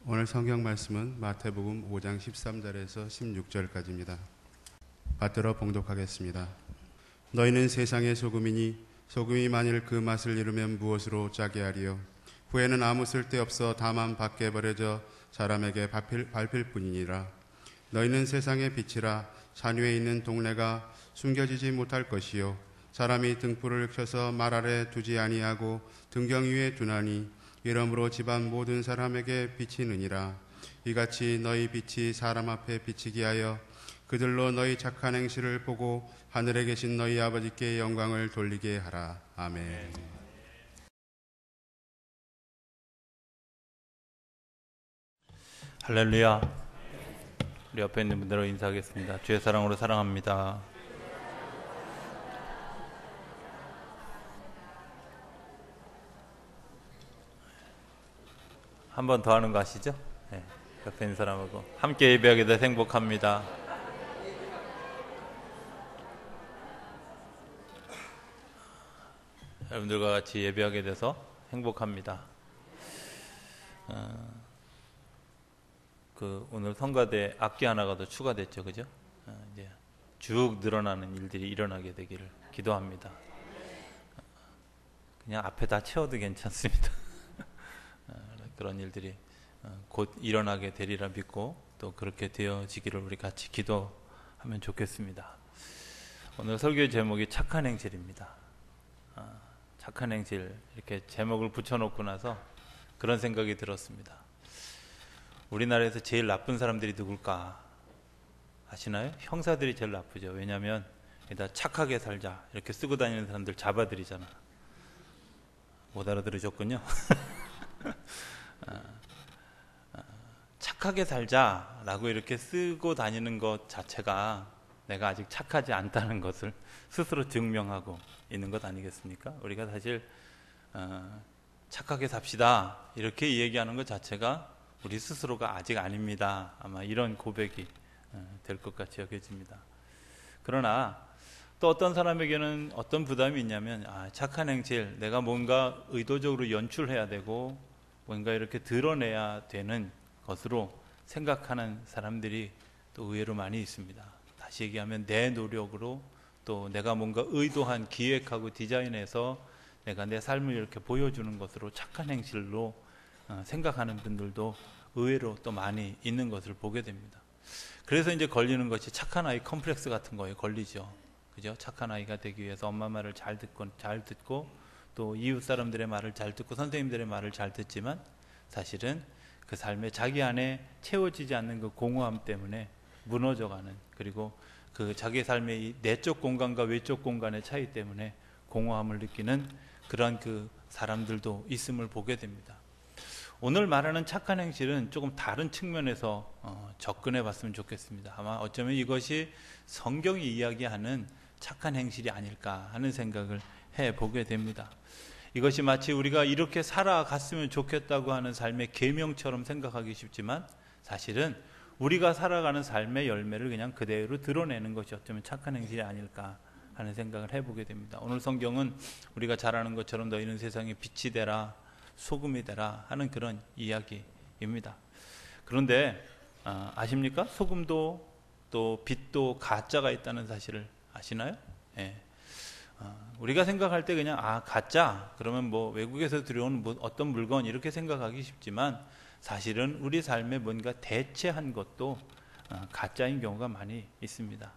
오늘 성경 말씀은 마태복음 5장 13절에서 16절까지입니다. 받들어 봉독하겠습니다. 너희는 세상의 소금이니 소금이 만일 그 맛을 잃으면 무엇으로 짜게 하리요? 후에는 아무 쓸데없어 다만 밖에 버려져 사람에게 밟힐 뿐이니라. 너희는 세상의 빛이라. 산 위에 있는 동네가 숨겨지지 못할 것이요, 사람이 등불을 켜서 말 아래 두지 아니하고 등경 위에 두나니 이러므로 집안 모든 사람에게 비치느니라. 이같이 너희 빛이 사람 앞에 비치게 하여 그들로 너희 착한 행실을 보고 하늘에 계신 너희 아버지께 영광을 돌리게 하라. 아멘. 할렐루야. 우리 옆에 있는 분들로 인사하겠습니다. 주의 사랑으로 사랑합니다. 한 번 더 하는 거 아시죠? 네. 옆에 있는 사람하고 함께 예배하게 돼서 행복합니다. 여러분들과 같이 예배하게 돼서 행복합니다. 오늘 성가대 악기 하나가 더 추가됐죠, 그죠? 이제 쭉 늘어나는 일들이 일어나게 되기를 기도합니다. 그냥 앞에 다 채워도 괜찮습니다. 그런 일들이 곧 일어나게 되리라 믿고 또 그렇게 되어지기를 우리 같이 기도하면 좋겠습니다. 오늘 설교의 제목이 착한 행실입니다. 착한 행실, 이렇게 제목을 붙여놓고 나서 그런 생각이 들었습니다. 우리나라에서 제일 나쁜 사람들이 누굴까 아시나요? 형사들이 제일 나쁘죠. 왜냐하면 여기다 착하게 살자 이렇게 쓰고 다니는 사람들 잡아들이잖아. 못 알아들으셨군요. 착하게 살자라고 이렇게 쓰고 다니는 것 자체가 내가 아직 착하지 않다는 것을 스스로 증명하고 있는 것 아니겠습니까? 우리가 사실 착하게 삽시다 이렇게 얘기하는 것 자체가 우리 스스로가 아직 아닙니다. 아마 이런 고백이 될 것 같이 여겨집니다. 그러나 또 어떤 사람에게는 어떤 부담이 있냐면 착한 행실, 내가 뭔가 의도적으로 연출해야 되고 뭔가 이렇게 드러내야 되는 것으로 생각하는 사람들이 또 의외로 많이 있습니다. 다시 얘기하면 내 노력으로 또 내가 뭔가 의도한 기획하고 디자인해서 내가 내 삶을 이렇게 보여주는 것으로 착한 행실로 생각하는 분들도 의외로 또 많이 있는 것을 보게 됩니다. 그래서 이제 걸리는 것이 착한 아이 컴플렉스 같은 거에 걸리죠. 그죠? 착한 아이가 되기 위해서 엄마 말을 잘 듣고 또 이웃 사람들의 말을 잘 듣고 선생님들의 말을 잘 듣지만 사실은 그 삶에 자기 안에 채워지지 않는 그 공허함 때문에 무너져가는, 그리고 그 자기 삶의 이 내적 공간과 외적 공간의 차이 때문에 공허함을 느끼는 그런 그 사람들도 있음을 보게 됩니다. 오늘 말하는 착한 행실은 조금 다른 측면에서 접근해 봤으면 좋겠습니다. 아마 어쩌면 이것이 성경이 이야기하는 착한 행실이 아닐까 하는 생각을 해보게 됩니다. 이것이 마치 우리가 이렇게 살아갔으면 좋겠다고 하는 삶의 계명처럼 생각하기 쉽지만 사실은 우리가 살아가는 삶의 열매를 그냥 그대로 드러내는 것이 어쩌면 착한 행실이 아닐까 하는 생각을 해보게 됩니다. 오늘 성경은 우리가 잘 아는 것처럼 너희는 세상에 빛이 되라, 소금이 되라 하는 그런 이야기입니다. 그런데 아십니까? 소금도 또 빛도 가짜가 있다는 사실을 아시나요? 예. 우리가 생각할 때 그냥 가짜 그러면 뭐 외국에서 들여온 어떤 물건 이렇게 생각하기 쉽지만 사실은 우리 삶에 뭔가 대체한 것도 가짜인 경우가 많이 있습니다.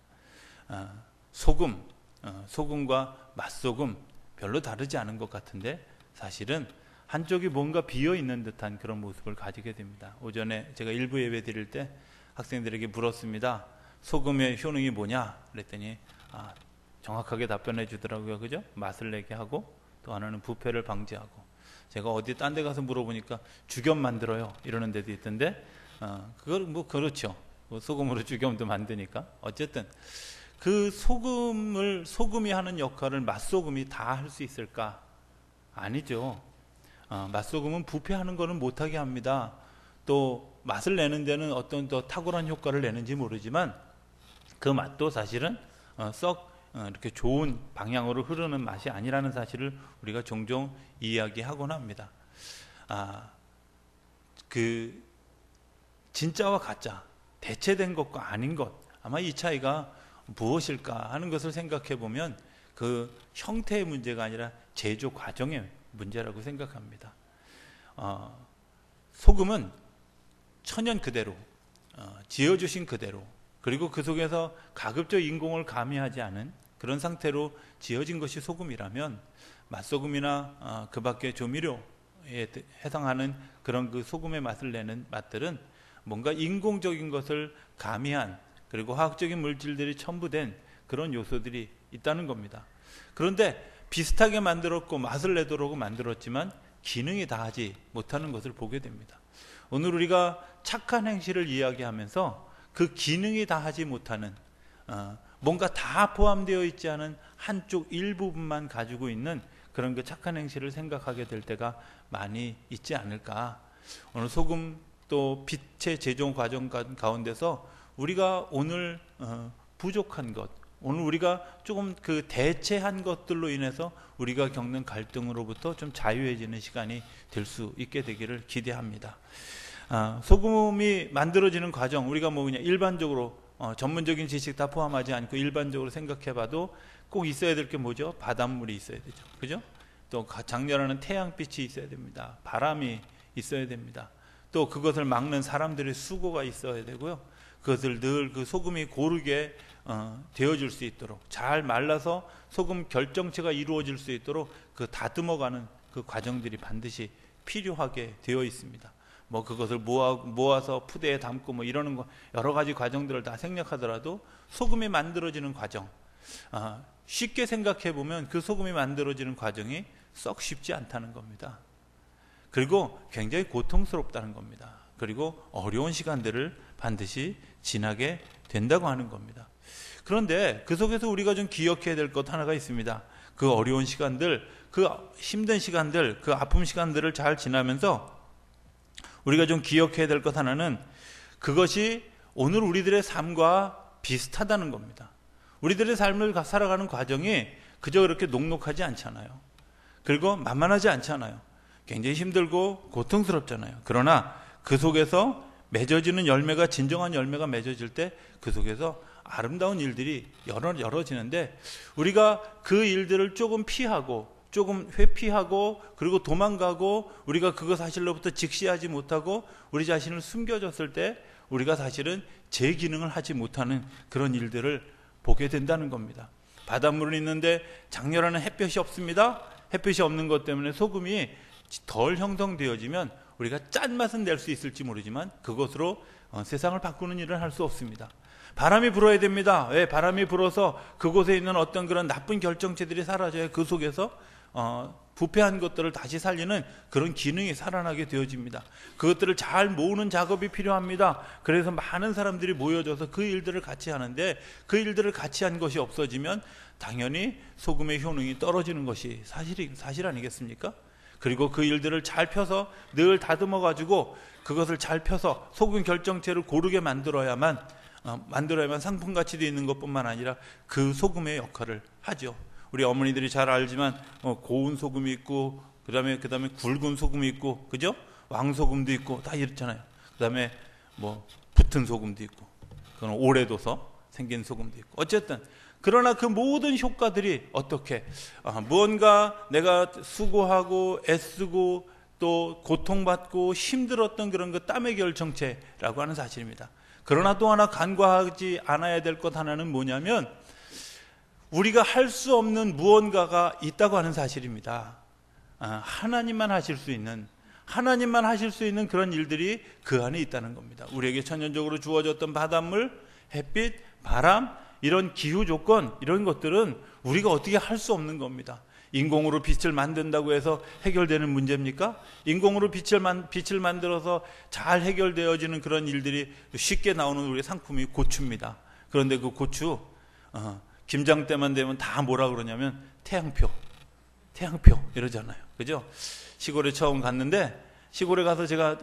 소금과 맛소금 별로 다르지 않은 것 같은데 사실은 한쪽이 뭔가 비어있는 듯한 그런 모습을 가지게 됩니다. 오전에 제가 일부 예배 드릴 때 학생들에게 물었습니다. 소금의 효능이 뭐냐? 그랬더니 정확하게 답변해 주더라고요. 그죠? 맛을 내게 하고 또 하나는 부패를 방지하고. 제가 어디 딴 데 가서 물어보니까 죽염 만들어요 이러는 데도 있던데 그걸 뭐 그렇죠. 소금으로 죽염도 만드니까. 어쨌든 그 소금이 하는 역할을 맛소금이 다 할 수 있을까? 아니죠. 맛소금은 부패하는 거는 못하게 합니다. 또 맛을 내는 데는 어떤 더 탁월한 효과를 내는지 모르지만 그 맛도 사실은 썩 이렇게 좋은 방향으로 흐르는 맛이 아니라는 사실을 우리가 종종 이야기하곤 합니다. 그 진짜와 가짜, 대체된 것과 아닌 것, 아마 이 차이가 무엇일까 하는 것을 생각해 보면 그 형태의 문제가 아니라 제조 과정의 문제라고 생각합니다. 소금은 천연 그대로, 지어주신 그대로, 그리고 그 속에서 가급적 인공을 가미하지 않은 그런 상태로 지어진 것이 소금이라면, 맛소금이나 그 밖의 조미료에 해당하는 그런 그 소금의 맛을 내는 맛들은 뭔가 인공적인 것을 가미한, 그리고 화학적인 물질들이 첨부된 그런 요소들이 있다는 겁니다. 그런데 비슷하게 만들었고 맛을 내도록 만들었지만 기능이 다하지 못하는 것을 보게 됩니다. 오늘 우리가 착한 행실을 이야기하면서 그 기능이 다하지 못하는, 뭔가 다 포함되어 있지 않은 한쪽 일부분만 가지고 있는 그런 그 착한 행실을 생각하게 될 때가 많이 있지 않을까. 오늘 소금 또 빛의 제조 과정 가운데서 우리가 오늘 부족한 것, 오늘 우리가 조금 그 대체한 것들로 인해서 우리가 겪는 갈등으로부터 좀 자유해지는 시간이 될 수 있게 되기를 기대합니다. 소금이 만들어지는 과정, 우리가 뭐 그냥 일반적으로 전문적인 지식 다 포함하지 않고 일반적으로 생각해봐도 꼭 있어야 될 게 뭐죠? 바닷물이 있어야 되죠, 그죠? 또 장렬하는 태양빛이 있어야 됩니다. 바람이 있어야 됩니다. 또 그것을 막는 사람들의 수고가 있어야 되고요. 그것을 늘 그 소금이 고르게 되어질 수 있도록, 잘 말라서 소금 결정체가 이루어질 수 있도록 그 다듬어가는 그 과정들이 반드시 필요하게 되어 있습니다. 뭐 그것을 모아서 푸대에 담고 뭐 이러는 거, 여러 가지 과정들을 다 생략하더라도 소금이 만들어지는 과정, 쉽게 생각해 보면 그 소금이 만들어지는 과정이 썩 쉽지 않다는 겁니다. 그리고 굉장히 고통스럽다는 겁니다. 그리고 어려운 시간들을 반드시 지나게 된다고 하는 겁니다. 그런데 그 속에서 우리가 좀 기억해야 될 것 하나가 있습니다. 그 어려운 시간들, 그 힘든 시간들, 그 아픔 시간들을 잘 지나면서 우리가 좀 기억해야 될 것 하나는, 그것이 오늘 우리들의 삶과 비슷하다는 겁니다. 우리들의 삶을 살아가는 과정이 그저 그렇게 녹록하지 않잖아요. 그리고 만만하지 않잖아요. 굉장히 힘들고 고통스럽잖아요. 그러나 그 속에서 맺어지는 열매가, 진정한 열매가 맺어질 때 그 속에서 아름다운 일들이 열어지는데, 우리가 그 일들을 조금 피하고, 조금 회피하고, 그리고 도망가고, 우리가 그것 사실로부터 직시하지 못하고 우리 자신을 숨겨졌을 때 우리가 사실은 제 기능을 하지 못하는 그런 일들을 보게 된다는 겁니다. 바닷물은 있는데 장렬하는 햇볕이 없습니다. 햇빛이 없는 것 때문에 소금이 덜 형성되어지면 우리가 짠맛은 낼 수 있을지 모르지만 그것으로 세상을 바꾸는 일을 할 수 없습니다. 바람이 불어야 됩니다. 왜? 바람이 불어서 그곳에 있는 어떤 그런 나쁜 결정체들이 사라져야 그 속에서 부패한 것들을 다시 살리는 그런 기능이 살아나게 되어집니다. 그것들을 잘 모으는 작업이 필요합니다. 그래서 많은 사람들이 모여져서 그 일들을 같이 하는데, 그 일들을 같이 한 것이 없어지면 당연히 소금의 효능이 떨어지는 것이 사실 아니겠습니까? 그리고 그 일들을 잘 펴서 늘 다듬어 가지고 그것을 잘 펴서 소금 결정체를 고르게 만들어야만 상품 가치도 있는 것뿐만 아니라 그 소금의 역할을 하죠. 우리 어머니들이 잘 알지만 고운 소금이 있고, 그다음에 굵은 소금이 있고, 그죠? 왕소금도 있고 다 이렇잖아요. 그다음에 뭐 붙은 소금도 있고, 그건 오래 둬서 생긴 소금도 있고. 어쨌든 그러나 그 모든 효과들이 어떻게, 무언가 내가 수고하고 애쓰고 또 고통받고 힘들었던 그런 그 땀의 결정체라고 하는 사실입니다. 그러나 또 하나 간과하지 않아야 될 것 하나는 뭐냐면, 우리가 할 수 없는 무언가가 있다고 하는 사실입니다. 하나님만 하실 수 있는 그런 일들이 그 안에 있다는 겁니다. 우리에게 천연적으로 주어졌던 바닷물, 햇빛, 바람, 이런 기후 조건, 이런 것들은 우리가 어떻게 할 수 없는 겁니다. 인공으로 빛을 만든다고 해서 해결되는 문제입니까? 인공으로 빛을 만들어서 잘 해결되어지는 그런 일들이 쉽게 나오는 우리의 상품이 고추입니다. 그런데 그 고추 김장 때만 되면 다 뭐라 그러냐면 태양표 이러잖아요. 그죠? 시골에 처음 갔는데, 시골에 가서 제가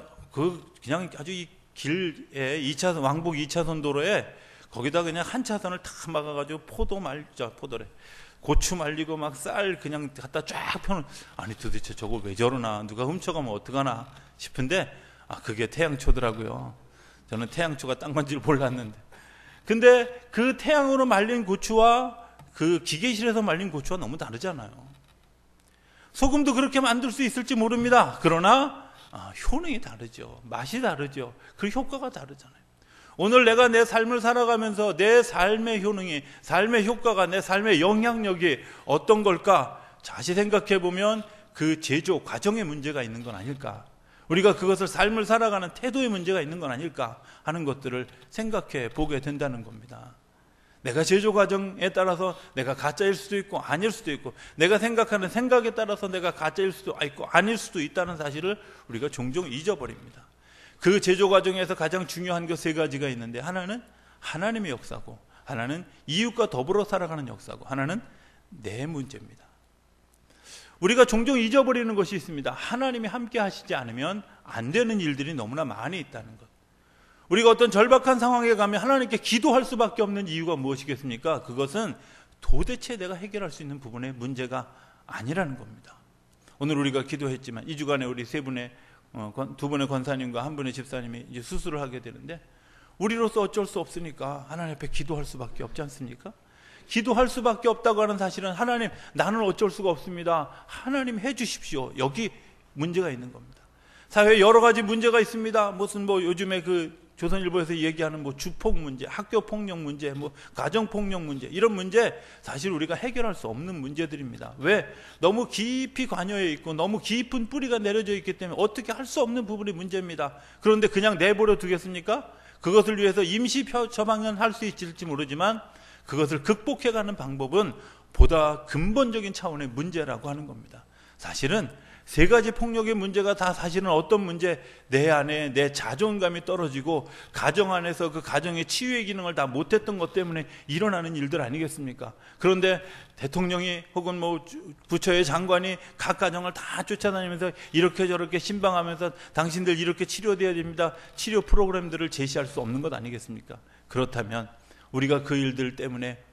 그냥 아주 이 길에 2차선, 왕복 2차선 도로에 거기다 그냥 한 차선을 다 막아가지고 포도래. 고추 말리고 막 쌀 그냥 갖다 쫙 펴놓은, 아니 도대체 저거 왜 저러나, 누가 훔쳐가면 어떡하나 싶은데, 그게 태양초더라고요. 저는 태양초가 딴 건지 몰랐는데. 근데 그 태양으로 말린 고추와 그 기계실에서 말린 고추와 너무 다르잖아요. 소금도 그렇게 만들 수 있을지 모릅니다. 그러나 효능이 다르죠. 맛이 다르죠. 그 효과가 다르잖아요. 오늘 내가 내 삶을 살아가면서 내 삶의 효능이, 삶의 효과가, 내 삶의 영향력이 어떤 걸까? 다시 생각해 보면 그 제조 과정에 문제가 있는 건 아닐까? 우리가 그것을 삶을 살아가는 태도에 문제가 있는 건 아닐까 하는 것들을 생각해 보게 된다는 겁니다. 내가 제조 과정에 따라서 내가 가짜일 수도 있고 아닐 수도 있고, 내가 생각하는 생각에 따라서 내가 가짜일 수도 있고 아닐 수도 있다는 사실을 우리가 종종 잊어버립니다. 그 제조 과정에서 가장 중요한 것 세 가지가 있는데, 하나는 하나님의 역사고, 하나는 이웃과 더불어 살아가는 역사고, 하나는 내 문제입니다. 우리가 종종 잊어버리는 것이 있습니다. 하나님이 함께 하시지 않으면 안 되는 일들이 너무나 많이 있다는 것. 우리가 어떤 절박한 상황에 가면 하나님께 기도할 수밖에 없는 이유가 무엇이겠습니까? 그것은 도대체 내가 해결할 수 있는 부분의 문제가 아니라는 겁니다. 오늘 우리가 기도했지만 2주간에 우리 두 분의 권사님과 한 분의 집사님이 이제 수술을 하게 되는데, 우리로서 어쩔 수 없으니까 하나님 앞에 기도할 수밖에 없지 않습니까? 기도할 수밖에 없다고 하는 사실은, 하나님, 나는 어쩔 수가 없습니다. 하나님 해 주십시오. 여기 문제가 있는 겁니다. 사회에 여러 가지 문제가 있습니다. 무슨 요즘에 그 조선일보에서 얘기하는 주폭 문제, 학교 폭력 문제, 가정 폭력 문제, 이런 문제 사실 우리가 해결할 수 없는 문제들입니다. 왜? 너무 깊이 관여해 있고 너무 깊은 뿌리가 내려져 있기 때문에 어떻게 할 수 없는 부분이 문제입니다. 그런데 그냥 내버려 두겠습니까? 그것을 위해서 임시 처방은 할 수 있을지 모르지만 그것을 극복해가는 방법은 보다 근본적인 차원의 문제라고 하는 겁니다. 사실은 세 가지 폭력의 문제가 다 사실은 어떤 문제, 내 안에 내 자존감이 떨어지고 가정 안에서 그 가정의 치유의 기능을 다 못했던 것 때문에 일어나는 일들 아니겠습니까? 그런데 대통령이 혹은 부처의 장관이 각 가정을 다 쫓아다니면서 이렇게 저렇게 신방하면서 당신들 이렇게 치료돼야 됩니다, 치료 프로그램들을 제시할 수 없는 것 아니겠습니까? 그렇다면 우리가 그 일들 때문에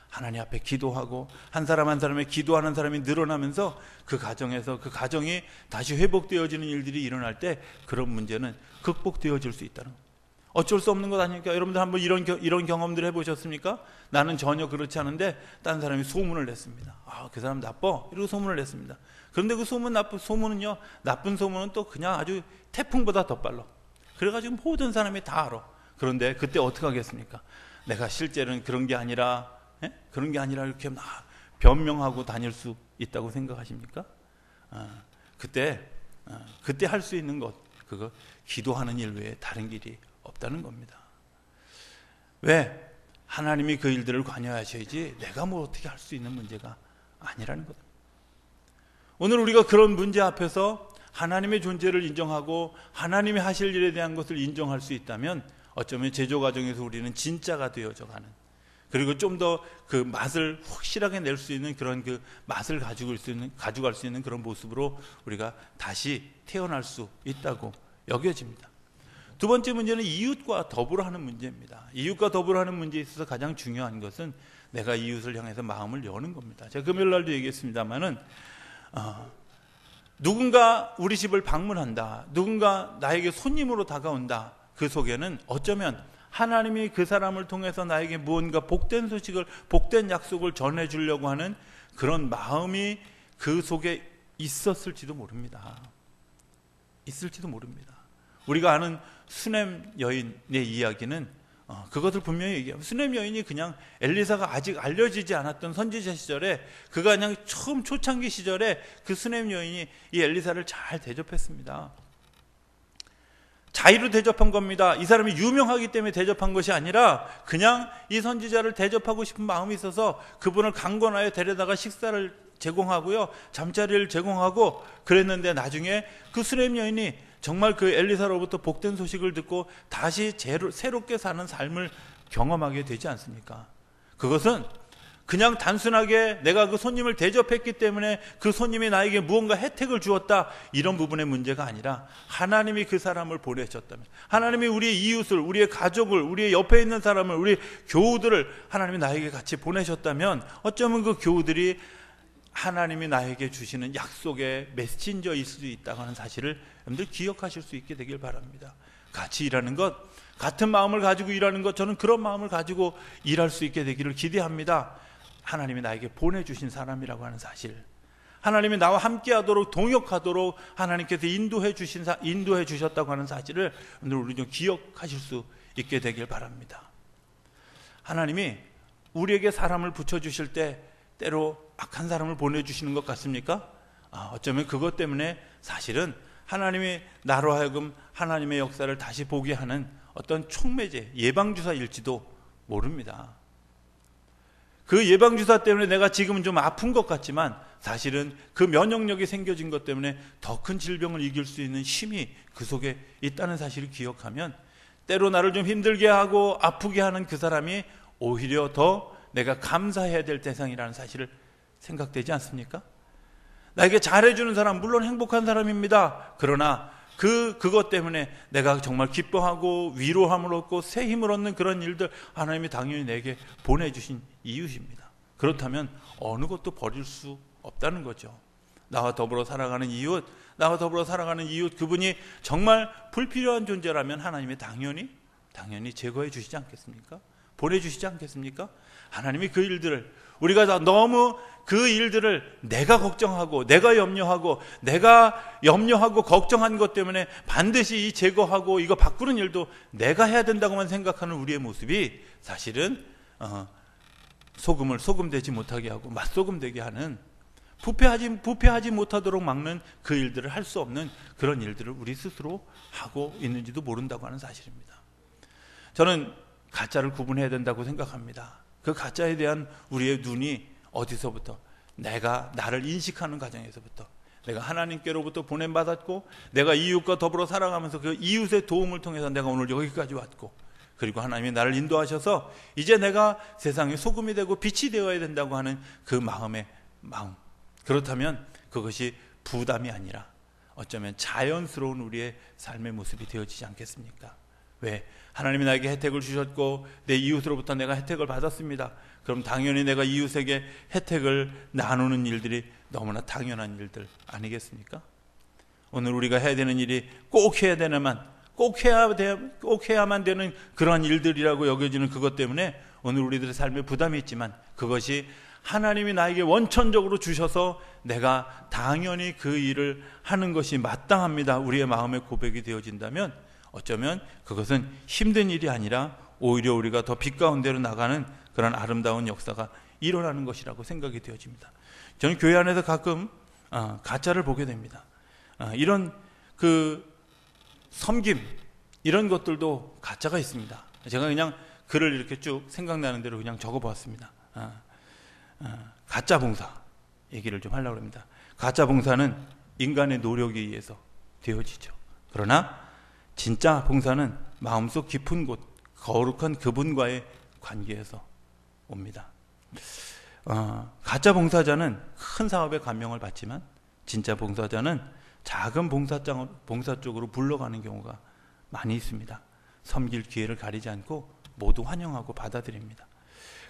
하나님 앞에 기도하고 한 사람 한 사람의 기도하는 사람이 늘어나면서 그 가정에서 그 가정이 다시 회복되어지는 일들이 일어날 때 그런 문제는 극복되어질 수 있다는 것. 어쩔 수 없는 것 아닙니까? 여러분들 한번 이런 경험들 해보셨습니까? 나는 전혀 그렇지 않은데 딴 사람이 소문을 냈습니다. 그 사람 나빠, 이러고 소문을 냈습니다. 그런데 그 소문은요, 나쁜 소문은 또 그냥 아주 태풍보다 더 빨라. 그래가지고 모든 사람이 다 알아. 그런데 그때 어떻게 하겠습니까? 내가 실제로는 그런 게 아니라 이렇게 변명하고 다닐 수 있다고 생각하십니까? 그때 할 수 있는 것, 그거 기도하는 일 외에 다른 길이 없다는 겁니다. 왜? 하나님이 그 일들을 관여하셔야지 내가 어떻게 할 수 있는 문제가 아니라는 것. 오늘 우리가 그런 문제 앞에서 하나님의 존재를 인정하고 하나님이 하실 일에 대한 것을 인정할 수 있다면 어쩌면 제조 과정에서 우리는 진짜가 되어져 가는, 그리고 좀 더 그 맛을 확실하게 낼 수 있는 그런 그 맛을 가져갈 수 있는 그런 모습으로 우리가 다시 태어날 수 있다고 여겨집니다. 두 번째 문제는 이웃과 더불어 하는 문제입니다. 이웃과 더불어 하는 문제에 있어서 가장 중요한 것은 내가 이웃을 향해서 마음을 여는 겁니다. 제가 금요일 날도 얘기했습니다마는 누군가 우리 집을 방문한다, 누군가 나에게 손님으로 다가온다, 그 속에는 어쩌면 하나님이 그 사람을 통해서 나에게 무언가 복된 소식을, 복된 약속을 전해주려고 하는 그런 마음이 그 속에 있었을지도 모릅니다. 우리가 아는 수넴 여인의 이야기는 그것을 분명히 얘기해요. 수넴 여인이 그냥 엘리사가 아직 알려지지 않았던 선지자 시절에, 그가 그냥 처음 초창기 시절에 그 수넴 여인이 이 엘리사를 잘 대접했습니다. 자의로 대접한 겁니다. 이 사람이 유명하기 때문에 대접한 것이 아니라 그냥 이 선지자를 대접하고 싶은 마음이 있어서 그분을 강권하여 데려다가 식사를 제공하고요, 잠자리를 제공하고 그랬는데, 나중에 그 수넴 여인이 정말 그 엘리사로부터 복된 소식을 듣고 다시 새롭게 사는 삶을 경험하게 되지 않습니까? 그것은 그냥 단순하게 내가 그 손님을 대접했기 때문에 그 손님이 나에게 무언가 혜택을 주었다, 이런 부분의 문제가 아니라 하나님이 그 사람을 보내셨다면, 하나님이 우리의 이웃을, 우리의 가족을, 우리의 옆에 있는 사람을, 우리 교우들을 하나님이 나에게 같이 보내셨다면 어쩌면 그 교우들이 하나님이 나에게 주시는 약속의 메신저일 수도 있다고 하는 사실을 여러분들 기억하실 수 있게 되길 바랍니다. 같이 일하는 것, 같은 마음을 가지고 일하는 것, 저는 그런 마음을 가지고 일할 수 있게 되기를 기대합니다. 하나님이 나에게 보내주신 사람이라고 하는 사실, 하나님이 나와 함께하도록 동역하도록 하나님께서 인도해 주셨다고 하는 사실을 오늘 우리 좀 기억하실 수 있게 되길 바랍니다. 하나님이 우리에게 사람을 붙여주실 때 때로 악한 사람을 보내주시는 것 같습니까? 어쩌면 그것 때문에 사실은 하나님이 나로 하여금 하나님의 역사를 다시 보게 하는 어떤 촉매제, 예방주사일지도 모릅니다. 그 예방주사 때문에 내가 지금은 좀 아픈 것 같지만 사실은 그 면역력이 생겨진 것 때문에 더 큰 질병을 이길 수 있는 힘이 그 속에 있다는 사실을 기억하면 때로 나를 좀 힘들게 하고 아프게 하는 그 사람이 오히려 더 내가 감사해야 될 대상이라는 사실을 생각되지 않습니까? 나에게 잘해주는 사람, 물론 행복한 사람입니다. 그러나 그것 때문에 내가 정말 기뻐하고 위로함을 얻고 새 힘을 얻는 그런 일들, 하나님이 당연히 내게 보내주신 이웃입니다. 그렇다면 어느 것도 버릴 수 없다는 거죠. 나와 더불어 살아가는 이웃, 그분이 정말 불필요한 존재라면 하나님이 당연히 제거해 주시지 않겠습니까? 보내주시지 않겠습니까? 하나님이 그 일들을, 우리가 다 너무 그 일들을 내가 걱정하고 내가 염려하고 걱정한 것 때문에 반드시 이 제거하고 이거 바꾸는 일도 내가 해야 된다고만 생각하는 우리의 모습이 사실은 소금을 소금되지 못하게 하고 맛소금 되게 하는, 부패하지 못하도록 막는 그 일들을 할 수 없는 그런 일들을 우리 스스로 하고 있는지도 모른다고 하는 사실입니다. 저는 가짜를 구분해야 된다고 생각합니다. 그 가짜에 대한 우리의 눈이 어디서부터, 내가 나를 인식하는 과정에서부터, 내가 하나님께로부터 보냄받았고 내가 이웃과 더불어 살아가면서 그 이웃의 도움을 통해서 내가 오늘 여기까지 왔고, 그리고 하나님이 나를 인도하셔서 이제 내가 세상의 소금이 되고 빛이 되어야 된다고 하는 그 마음, 그렇다면 그것이 부담이 아니라 어쩌면 자연스러운 우리의 삶의 모습이 되어지지 않겠습니까? 왜? 하나님이 나에게 혜택을 주셨고 내 이웃으로부터 내가 혜택을 받았습니다. 그럼 당연히 내가 이웃에게 혜택을 나누는 일들이 너무나 당연한 일들 아니겠습니까? 오늘 우리가 해야 되는 일이 꼭 해야만 되는 그러한 일들이라고 여겨지는 그것 때문에 오늘 우리들의 삶에 부담이 있지만, 그것이 하나님이 나에게 원천적으로 주셔서 내가 당연히 그 일을 하는 것이 마땅합니다, 우리의 마음의 고백이 되어진다면 어쩌면 그것은 힘든 일이 아니라 오히려 우리가 더 빛 가운데로 나가는 그런 아름다운 역사가 일어나는 것이라고 생각이 되어집니다. 저는 교회 안에서 가끔 가짜를 보게 됩니다. 이런 그 섬김, 이런 것들도 가짜가 있습니다. 제가 그냥 글을 이렇게 쭉 생각나는 대로 그냥 적어보았습니다. 가짜 봉사 얘기를 좀 하려고 합니다. 가짜 봉사는 인간의 노력에 의해서 되어지죠. 그러나 진짜 봉사는 마음속 깊은 곳, 거룩한 그분과의 관계에서 옵니다. 가짜 봉사자는 큰 사업에 감명을 받지만 진짜 봉사자는 작은 봉사 쪽으로 불러가는 경우가 많이 있습니다. 섬길 기회를 가리지 않고 모두 환영하고 받아들입니다.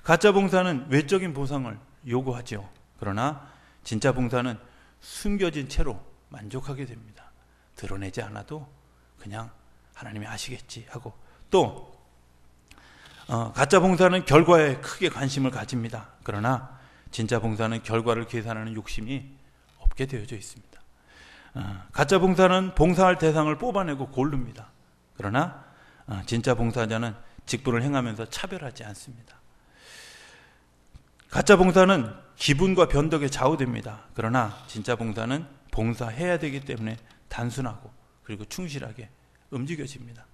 가짜 봉사는 외적인 보상을 요구하죠. 그러나 진짜 봉사는 숨겨진 채로 만족하게 됩니다. 드러내지 않아도 그냥 하나님이 아시겠지 하고, 또 가짜 봉사는 결과에 크게 관심을 가집니다. 그러나 진짜 봉사는 결과를 계산하는 욕심이 없게 되어져 있습니다. 가짜 봉사는 봉사할 대상을 뽑아내고 고릅니다. 그러나 진짜 봉사자는 직분을 행하면서 차별하지 않습니다. 가짜 봉사는 기분과 변덕에 좌우됩니다. 그러나 진짜 봉사는 봉사해야 되기 때문에 단순하고 그리고 충실하게 움직여집니다.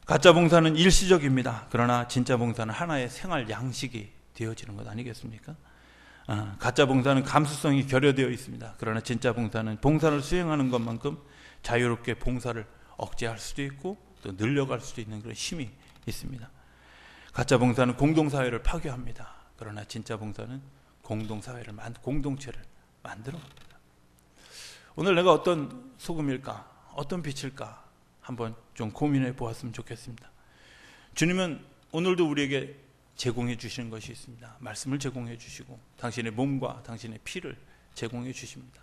가짜 봉사는 일시적입니다. 그러나 진짜 봉사는 하나의 생활 양식이 되어지는 것 아니겠습니까? 가짜 봉사는 감수성이 결여되어 있습니다. 그러나 진짜 봉사는 봉사를 수행하는 것만큼 자유롭게 봉사를 억제할 수도 있고 또 늘려갈 수도 있는 그런 힘이 있습니다. 가짜 봉사는 공동사회를 파괴합니다. 그러나 진짜 봉사는 공동체를 만들어갑니다. 오늘 내가 어떤 소금일까? 어떤 빛일까? 한번 좀 고민해 보았으면 좋겠습니다. 주님은 오늘도 우리에게 제공해 주시는 것이 있습니다. 말씀을 제공해 주시고 당신의 몸과 당신의 피를 제공해 주십니다.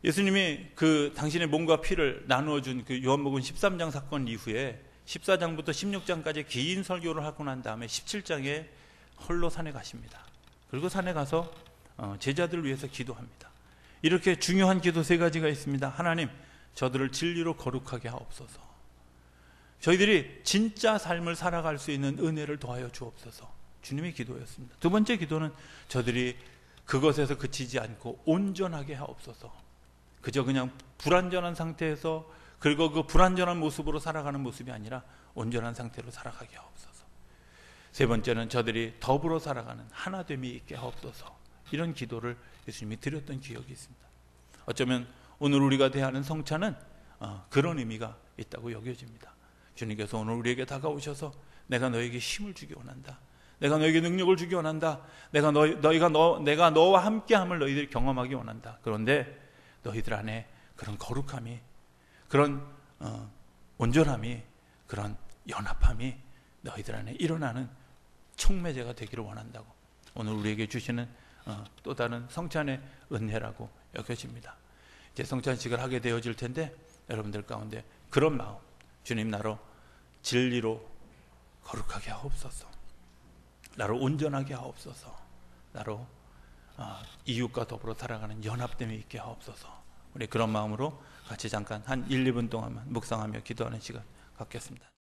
예수님이 그 당신의 몸과 피를 나누어 준 그 요한복음 13장 사건 이후에 14장부터 16장까지 긴 설교를 하고 난 다음에 17장에 홀로 산에 가십니다. 그리고 산에 가서 제자들을 위해서 기도합니다. 이렇게 중요한 기도 세 가지가 있습니다. 하나님, 저들을 진리로 거룩하게 하옵소서. 저희들이 진짜 삶을 살아갈 수 있는 은혜를 더하여 주옵소서. 주님의 기도였습니다. 두 번째 기도는 저들이 그것에서 그치지 않고 온전하게 하옵소서. 그저 그냥 불완전한 상태에서 그리고 그 불완전한 모습으로 살아가는 모습이 아니라 온전한 상태로 살아가게 하옵소서. 세 번째는 저들이 더불어 살아가는 하나됨이 있게 하옵소서. 이런 기도를 예수님이 드렸던 기억이 있습니다. 어쩌면 오늘 우리가 대하는 성찬은 그런 의미가 있다고 여겨집니다. 주님께서 오늘 우리에게 다가오셔서 내가 너에게 힘을 주기 원한다. 내가 너에게 능력을 주기 원한다. 내가 너와 함께함을 너희들이 경험하기 원한다. 그런데 너희들 안에 그런 거룩함이, 그런 온전함이, 그런 연합함이 너희들 안에 일어나는 촉매제가 되기를 원한다고 오늘 우리에게 주시는 또 다른 성찬의 은혜라고 여겨집니다. 이제 성찬식을 하게 되어질 텐데 여러분들 가운데 그런 마음, 주님 나로 진리로 거룩하게 하옵소서. 나로 온전하게 하옵소서. 나로 이웃과 더불어 살아가는 연합됨이 있게 하옵소서. 우리 그런 마음으로 같이 잠깐 한 1, 2분 동안만 묵상하며 기도하는 시간 갖겠습니다.